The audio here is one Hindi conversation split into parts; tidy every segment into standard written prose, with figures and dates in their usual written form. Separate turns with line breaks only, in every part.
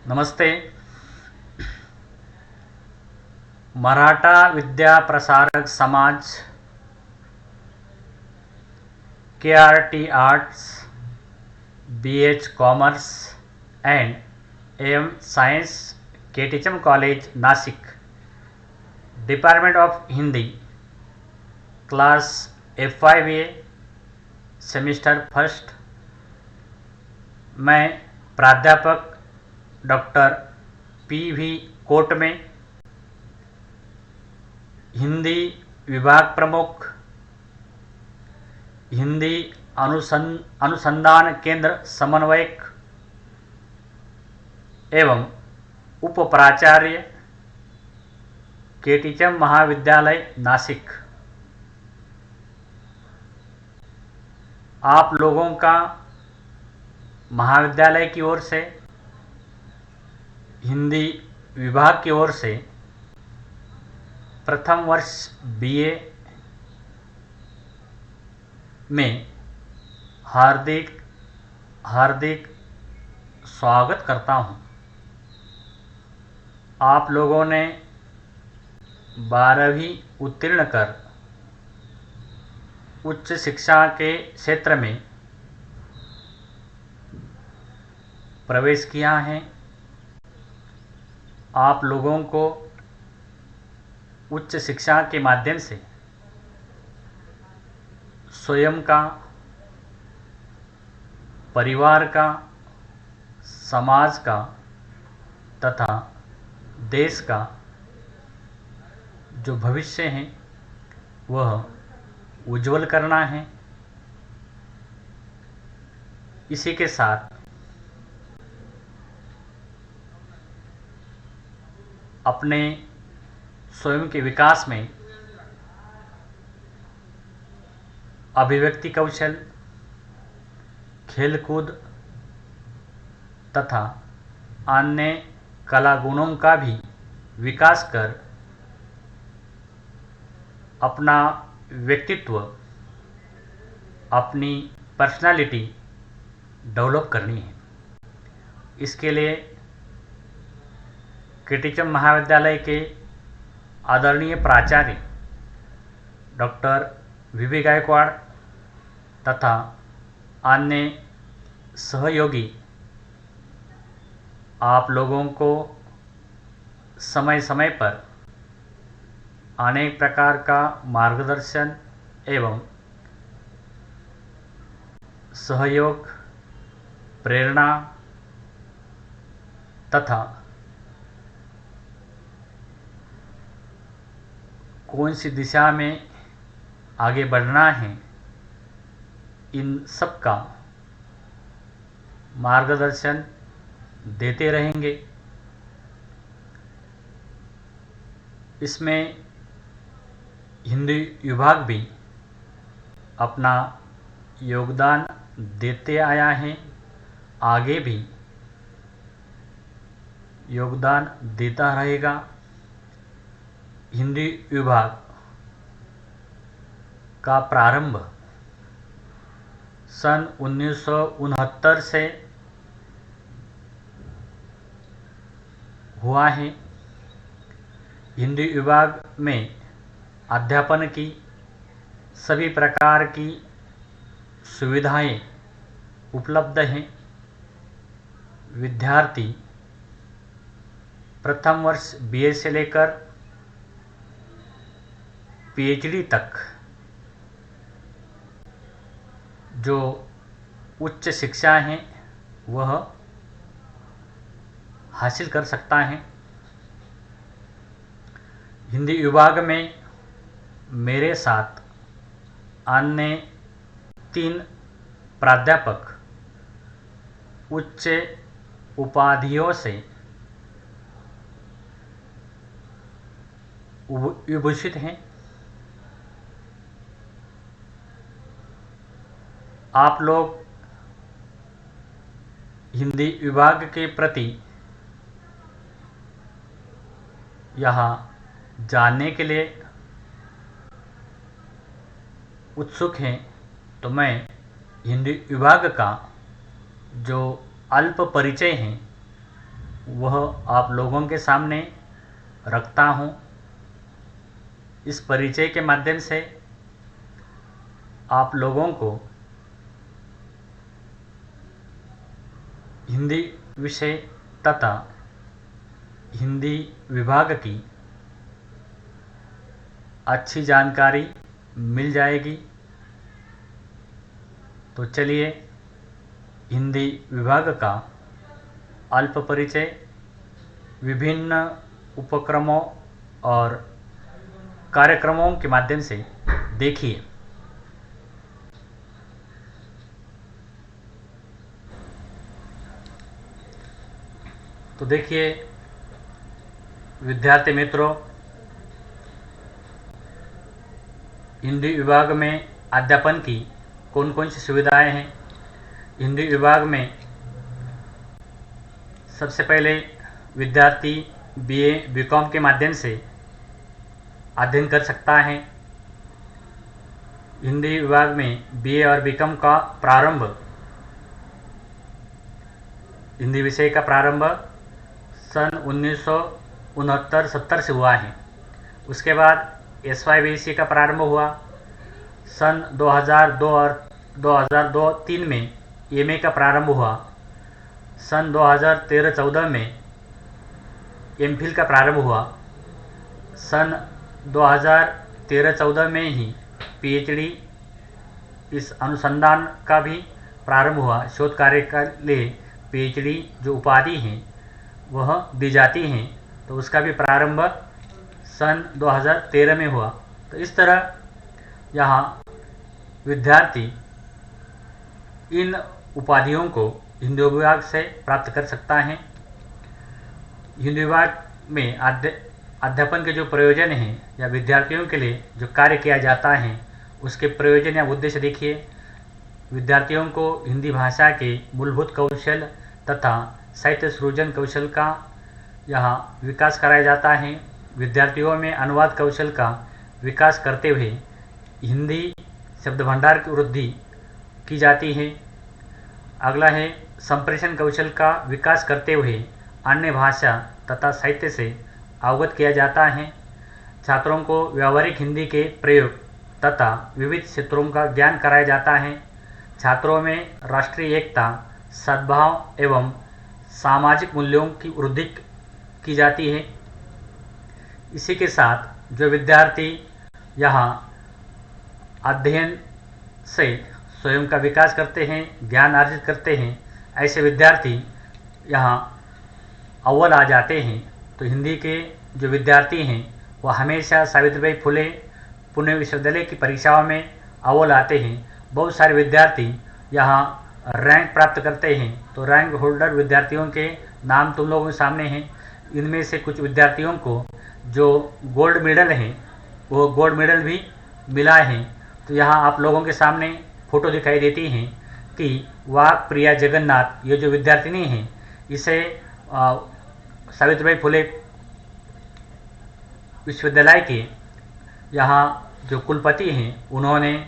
नमस्ते। मराठा विद्या प्रसारक समाज, KRT arts, BH commerce and AM science, KTHM college Nashik, department of Hindi, class F5A, semester first. मैं प्राध्यापक डॉक्टर PV कोट में हिंदी विभाग प्रमुख, हिंदी अनुसंधान केंद्र समन्वयक एवं उप प्राचार्य, KTHM महाविद्यालय नासिक। आप लोगों का महाविद्यालय की ओर से, हिंदी विभाग की ओर से प्रथम वर्ष BA में हार्दिक स्वागत करता हूं। आप लोगों ने 12वीं उत्तीर्ण कर उच्च शिक्षा के क्षेत्र में प्रवेश किया है। आप लोगों को उच्च शिक्षा के माध्यम से स्वयं का, परिवार का, समाज का तथा देश का जो भविष्य है वह उज्जवल करना है। इसी के साथ अपने स्वयं के विकास में अभिव्यक्ति कौशल, खेलकूद तथा अन्य कला गुणों का भी विकास कर अपना व्यक्तित्व, अपनी पर्सनालिटी डेवलप करनी है। इसके लिए KTHM महाविद्यालय के आदरणीय प्राचार्य डॉक्टर VB गायकवाड़ तथा अन्य सहयोगी आप लोगों को समय समय पर अनेक प्रकार का मार्गदर्शन एवं सहयोग, प्रेरणा तथा कौन सी दिशा में आगे बढ़ना है, इन सब का मार्गदर्शन देते रहेंगे। इसमें हिंदी विभाग भी अपना योगदान देते आया है, आगे भी योगदान देता रहेगा। हिंदी विभाग का प्रारंभ सन 1969 से हुआ है। हिंदी विभाग में अध्यापन की सभी प्रकार की सुविधाएं उपलब्ध हैं। विद्यार्थी प्रथम वर्ष BA से लेकर PhD तक जो उच्च शिक्षा है वह हासिल कर सकता है। हिंदी विभाग में मेरे साथ अन्य 3 प्राध्यापक उच्च उपाधियों से विभूषित हैं। आप लोग हिंदी विभाग के प्रति यहाँ जानने के लिए उत्सुक हैं, तो मैं हिंदी विभाग का जो अल्प परिचय है वह आप लोगों के सामने रखता हूँ। इस परिचय के माध्यम से आप लोगों को हिंदी विषय तथा हिंदी विभाग की अच्छी जानकारी मिल जाएगी। तो चलिए हिंदी विभाग का अल्प परिचय, विभिन्न उपक्रमों और कार्यक्रमों के माध्यम से देखिए। तो देखिए विद्यार्थी मित्रों, हिंदी विभाग में अध्यापन की कौन कौन सी सुविधाएं हैं। हिंदी विभाग में सबसे पहले विद्यार्थी बीए बीकॉम के माध्यम से अध्ययन कर सकता है। हिंदी विभाग में बीए और बीकॉम का प्रारंभ, हिंदी विषय का प्रारंभ सन 1969-70 से हुआ है। उसके बाद SYBC का प्रारंभ हुआ सन 2002 और 2002-03 में MA का प्रारंभ हुआ। सन 2013-14 में MPhil का प्रारंभ हुआ। सन 2013-14 में ही PhD इस अनुसंधान का भी प्रारंभ हुआ। शोध कार्य के लिए PhD जो उपाधि हैं वह दी जाती हैं, तो उसका भी प्रारंभ सन 2013 में हुआ। तो इस तरह यहाँ विद्यार्थी इन उपाधियों को हिंदी विभाग से प्राप्त कर सकता है। हिंदी विभाग में अध्यापन के जो प्रयोजन हैं या विद्यार्थियों के लिए जो कार्य किया जाता है उसके प्रयोजन या उद्देश्य देखिए। विद्यार्थियों को हिंदी भाषा के मूलभूत कौशल तथा साहित्य सृजन कौशल का यहाँ विकास कराया जाता है। विद्यार्थियों में अनुवाद कौशल का विकास करते हुए हिंदी शब्द भंडार की वृद्धि की जाती है। अगला है संप्रेषण कौशल का विकास करते हुए अन्य भाषा तथा साहित्य से अवगत किया जाता है। छात्रों को व्यावहारिक हिंदी के प्रयोग तथा विविध क्षेत्रों का ज्ञान कराया जाता है। छात्रों में राष्ट्रीय एकता, सद्भाव एवं सामाजिक मूल्यों की वृद्धि की जाती है। इसी के साथ जो विद्यार्थी यहाँ अध्ययन से स्वयं का विकास करते हैं, ज्ञान अर्जित करते हैं, ऐसे विद्यार्थी यहाँ अव्वल आ जाते हैं। तो हिंदी के जो विद्यार्थी हैं वह हमेशा सावित्रीबाई फुले पुणे विश्वविद्यालय की परीक्षाओं में अव्वल आते हैं। बहुत सारे विद्यार्थी यहाँ रैंक प्राप्त करते हैं। तो रैंक होल्डर विद्यार्थियों के नाम तुम लोगों के सामने हैं। इनमें से कुछ विद्यार्थियों को जो गोल्ड मेडल हैं वो गोल्ड मेडल भी मिला है। तो यहाँ आप लोगों के सामने फ़ोटो दिखाई देती हैं कि वाघ प्रिया जगन्नाथ, ये जो विद्यार्थिनी हैं, इसे सावित्रीबाई फुले विश्वविद्यालय के यहाँ जो कुलपति हैं उन्होंने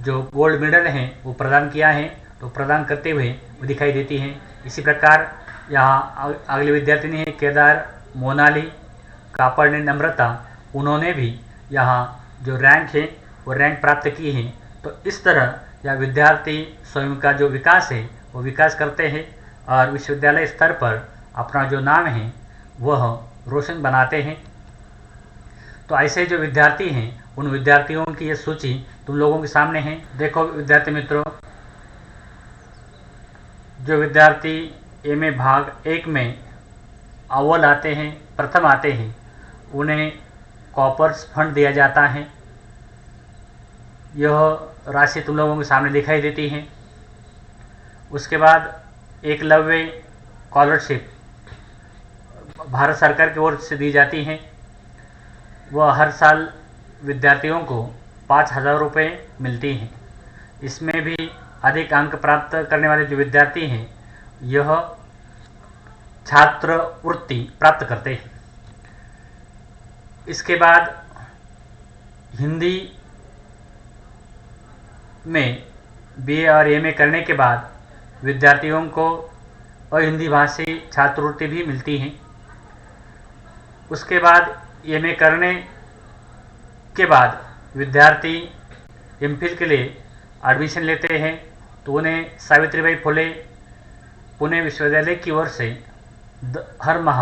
जो गोल्ड मेडल हैं वो प्रदान किया है। तो प्रदान करते हुए वो दिखाई देती हैं। इसी प्रकार यहाँ अगले विद्यार्थिनी है केदार मोनाली कापड़ ने नम्रता, उन्होंने भी यहाँ जो रैंक है वो रैंक प्राप्त की है। तो इस तरह यह विद्यार्थी स्वयं का जो विकास है वो विकास करते हैं और विश्वविद्यालय स्तर पर अपना जो नाम है वह रोशन बनाते हैं। तो ऐसे जो विद्यार्थी हैं उन विद्यार्थियों की ये सूची तुम लोगों के सामने है। देखो विद्यार्थी मित्रों, जो विद्यार्थी MA भाग 1 में अव्वल आते हैं, प्रथम आते हैं, उन्हें कॉपर्स फंड दिया जाता है। यह राशि तुम लोगों के सामने दिखाई देती है। उसके बाद एकलव्य स्कॉलरशिप भारत सरकार की ओर से दी जाती है। वह हर साल विद्यार्थियों को 5,000 रुपये मिलती हैं। इसमें भी अधिक अंक प्राप्त करने वाले जो विद्यार्थी हैं यह छात्रवृत्ति प्राप्त करते हैं। इसके बाद हिंदी में BA और MA करने के बाद विद्यार्थियों को और हिंदी भाषी छात्रवृत्ति भी मिलती हैं। उसके बाद एमए करने के बाद विद्यार्थी एमफिल के लिए एडमिशन लेते हैं तो उन्हें सावित्रीबाई फुले पुणे विश्वविद्यालय की ओर से हर माह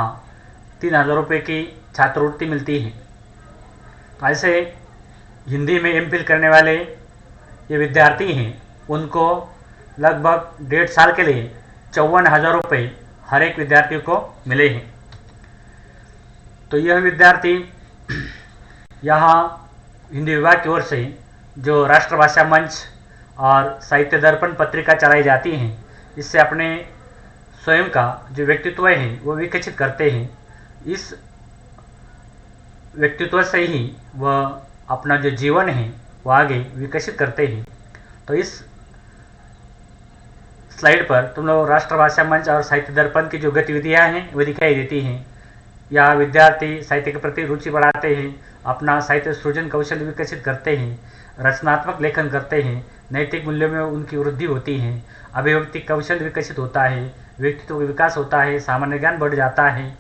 3,000 रुपये की छात्रवृत्ति मिलती है। ऐसे हिंदी में एमफिल करने वाले ये विद्यार्थी हैं, उनको लगभग 1.5 साल के लिए 54,000 रुपये हर एक विद्यार्थी को मिले हैं। तो यह विद्यार्थी यहाँ हिंदी विभाग की ओर से जो राष्ट्रभाषा मंच और साहित्य दर्पण पत्रिका चलाई जाती हैं, इससे अपने स्वयं का जो व्यक्तित्व है वो विकसित करते हैं। इस व्यक्तित्व से ही वह अपना जो जीवन है वो आगे विकसित करते हैं। तो इस स्लाइड पर तुम लोग राष्ट्रभाषा मंच और साहित्य दर्पण की जो गतिविधियाँ हैं वो दिखाई देती हैं। यहाँ विद्यार्थी साहित्य के प्रति रुचि बढ़ाते हैं, अपना साहित्य सृजन कौशल विकसित करते हैं, रचनात्मक लेखन करते हैं, नैतिक मूल्यों में उनकी वृद्धि होती है, अभिव्यक्ति कौशल विकसित होता है, व्यक्तित्व का विकास होता है, सामान्य ज्ञान बढ़ जाता है,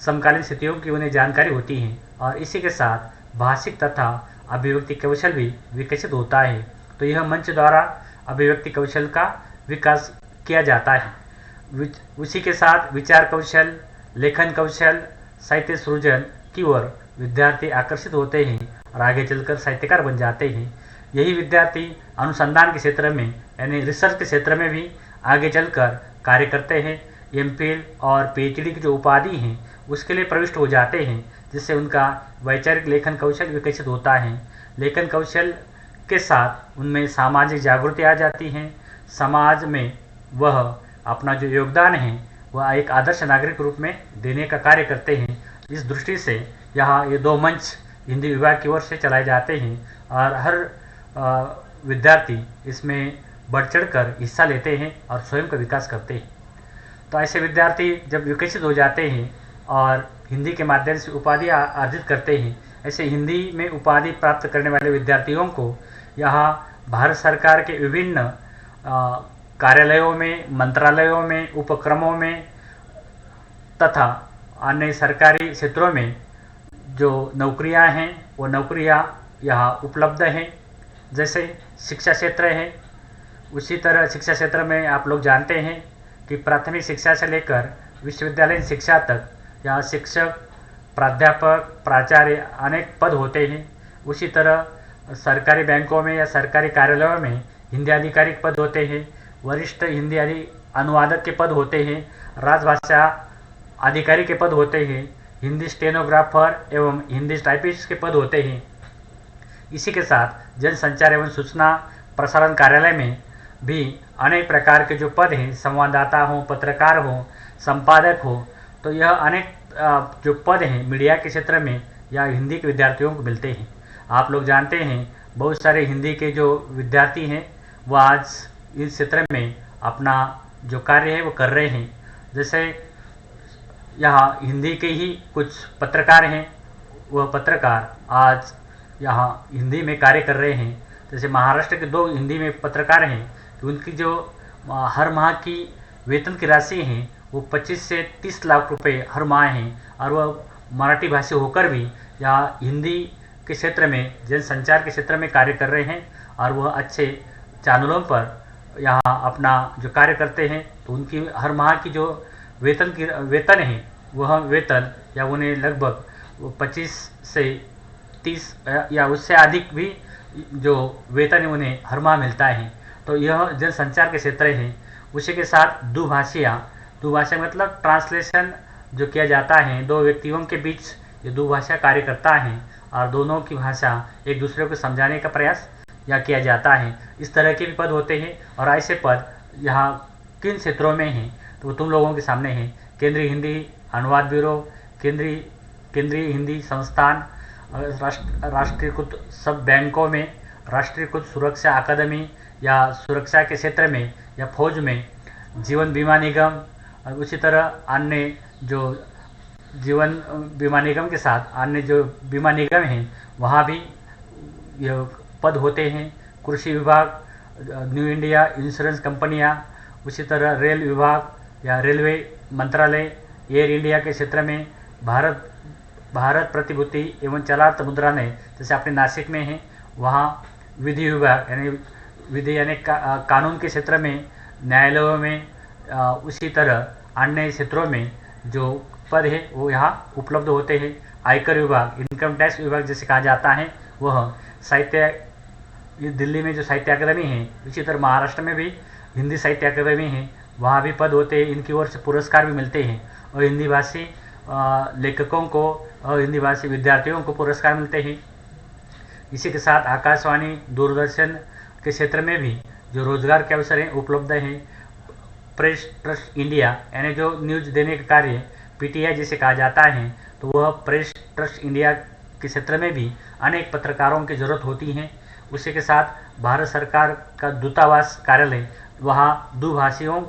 समकालीन स्थितियों की उन्हें जानकारी होती है और इसी के साथ भाषिक तथा अभिव्यक्ति कौशल भी विकसित होता है। तो यह मंच द्वारा अभिव्यक्ति कौशल का विकास किया जाता है। उसी के साथ विचार कौशल, लेखन कौशल, साहित्य सृजन की ओर विद्यार्थी आकर्षित होते हैं और आगे चलकर साहित्यकार बन जाते हैं। यही विद्यार्थी अनुसंधान के क्षेत्र में यानी रिसर्च के क्षेत्र में भी आगे चलकर कार्य करते हैं। एमफिल और पीएचडी की जो उपाधि हैं उसके लिए प्रविष्ट हो जाते हैं, जिससे उनका वैचारिक लेखन कौशल विकसित होता है। लेखन कौशल के साथ उनमें सामाजिक जागृति आ जाती है। समाज में वह अपना जो योगदान है वह एक आदर्श नागरिक के रूप में देने का कार्य करते हैं। इस दृष्टि से यहाँ ये 2 मंच हिंदी विभाग की ओर से चलाए जाते हैं और हर विद्यार्थी इसमें बढ़ चढ़ कर हिस्सा लेते हैं और स्वयं का विकास करते हैं। तो ऐसे विद्यार्थी जब विकसित हो जाते हैं और हिंदी के माध्यम से उपाधि अर्जित करते हैं, ऐसे हिंदी में उपाधि प्राप्त करने वाले विद्यार्थियों को यहाँ भारत सरकार के विभिन्न कार्यालयों में, मंत्रालयों में, उपक्रमों में तथा अन्य सरकारी क्षेत्रों में जो नौकरियां हैं वो नौकरियां यहाँ उपलब्ध हैं। जैसे शिक्षा क्षेत्र है, उसी तरह शिक्षा क्षेत्र में आप लोग जानते हैं कि प्राथमिक शिक्षा से लेकर विश्वविद्यालयीन शिक्षा तक यहाँ शिक्षक, प्राध्यापक, प्राचार्य अनेक पद होते हैं। उसी तरह सरकारी बैंकों में या सरकारी कार्यालयों में हिंदी अधिकारी पद होते हैं, वरिष्ठ हिंदी अनुवादक के पद होते हैं, राजभाषा अधिकारी के पद होते हैं, हिंदी स्टेनोग्राफर एवं हिंदी टाइपिस्ट के पद होते हैं। इसी के साथ जनसंचार एवं सूचना प्रसारण कार्यालय में भी अनेक प्रकार के जो पद हैं, संवाददाता हो, पत्रकार हो, संपादक हो, तो यह अनेक जो पद हैं मीडिया के क्षेत्र में या हिंदी के विद्यार्थियों को मिलते हैं। आप लोग जानते हैं बहुत सारे हिंदी के जो विद्यार्थी हैं वो आज इस क्षेत्र में अपना जो कार्य है वो कर रहे हैं। जैसे यहाँ हिंदी के ही कुछ पत्रकार हैं, वह पत्रकार आज यहाँ हिंदी में कार्य कर रहे हैं। जैसे महाराष्ट्र के 2 हिंदी में पत्रकार हैं कि उनकी जो हर माह की वेतन की राशि है वो 25 से 30 लाख रुपए हर माह हैं और वह मराठी भाषी होकर भी यहाँ हिंदी के क्षेत्र में, जनसंचार के क्षेत्र में कार्य कर रहे हैं और वह अच्छे चैनलों पर यहाँ अपना जो कार्य करते हैं। तो उनकी हर माह की जो वेतन है वह वेतन या उन्हें लगभग 25 से 30 या उससे अधिक भी जो वेतन है उन्हें हर माह मिलता है। तो यह जनसंचार के क्षेत्र है। उसी के साथ दुभाषा मतलब ट्रांसलेशन जो किया जाता है, 2 व्यक्तियों के बीच ये दुभाषा कार्य करता है और दोनों की भाषा एक दूसरे को समझाने का प्रयास या किया जाता है। इस तरह के भी पद होते हैं और ऐसे पद यहाँ किन क्षेत्रों में हैं तो तुम लोगों के सामने हैं। केंद्रीय हिंदी अनुवाद ब्यूरो, केंद्रीय हिंदी संस्थान, राष्ट्रीयकृत सब बैंकों में, राष्ट्रीयकृत सुरक्षा अकादमी या सुरक्षा के क्षेत्र में या फौज में, जीवन बीमा निगम, उसी तरह अन्य जो जीवन बीमा निगम के साथ अन्य जो बीमा निगम हैं वहाँ भी यह पद होते हैं। कृषि विभाग, न्यू इंडिया इंश्योरेंस कंपनियाँ, उसी तरह रेल विभाग, या रेलवे मंत्रालय, एयर इंडिया के क्षेत्र में भारत प्रतिभूति एवं चलार्थ मुद्रालय जैसे अपने नासिक में है, वहाँ विधि विभाग यानी विधि यानी कानून के क्षेत्र में, न्यायालयों में, उसी तरह अन्य क्षेत्रों में जो पद है वो यहाँ उपलब्ध होते हैं। आयकर विभाग, इनकम टैक्स विभाग जैसे कहा जाता है, वह साहित्य, ये दिल्ली में जो साहित्य अकादमी है, इसी तरह महाराष्ट्र में भी हिंदी साहित्य अकादमी है, वहाँ भी पद होते हैं। इनकी ओर से पुरस्कार भी मिलते हैं और हिंदी भाषी लेखकों को और हिंदी भाषी विद्यार्थियों को पुरस्कार मिलते हैं। इसी के साथ आकाशवाणी, दूरदर्शन के क्षेत्र में भी जो रोजगार के अवसर हैं उपलब्ध हैं। प्रेस ट्रस्ट इंडिया यानी जो न्यूज़ देने का कार्य पीटीआई जिसे कहा जाता है, तो वह प्रेस ट्रस्ट इंडिया के क्षेत्र में भी अनेक पत्रकारों की ज़रूरत होती है। उसी के साथ भारत सरकार का दूतावास कार्यालय, वहाँ दुभाषियों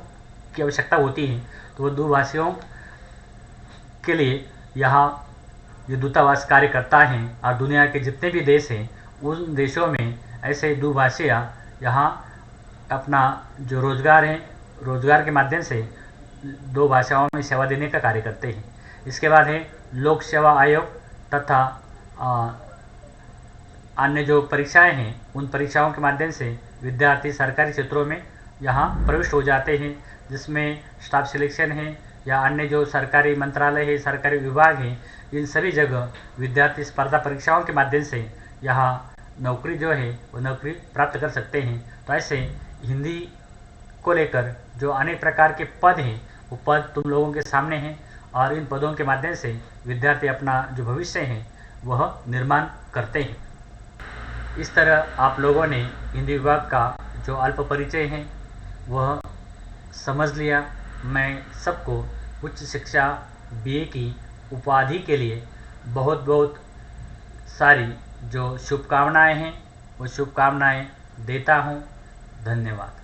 की आवश्यकता होती है, तो वह दुभाषियों के लिए यहाँ ये दूतावास कार्य करता है। और दुनिया के जितने भी देश हैं उन देशों में ऐसे दुभाषियाँ यहाँ अपना जो रोजगार है, रोजगार के माध्यम से दो भाषाओं में सेवा देने का कार्य करते हैं। इसके बाद है लोक सेवा आयोग तथा अन्य जो परीक्षाएं हैं, उन परीक्षाओं के माध्यम से विद्यार्थी सरकारी क्षेत्रों में यहाँ प्रविष्ट हो जाते हैं, जिसमें स्टाफ सिलेक्शन है या अन्य जो सरकारी मंत्रालय है, सरकारी विभाग है, इन सभी जगह विद्यार्थी स्पर्धा परीक्षाओं के माध्यम से यहाँ नौकरी जो है वो नौकरी प्राप्त कर सकते हैं। तो ऐसे हिंदी को लेकर जो अनेक प्रकार के पद हैं, वो पद तुम लोगों के सामने हैं और इन पदों के माध्यम से विद्यार्थी अपना जो भविष्य है वह निर्माण करते हैं। इस तरह आप लोगों ने हिंदी विभाग का जो अल्प परिचय है वह समझ लिया। मैं सबको उच्च शिक्षा बीए की उपाधि के लिए बहुत बहुत सारी जो शुभकामनाएं हैं वो शुभकामनाएं देता हूं। धन्यवाद।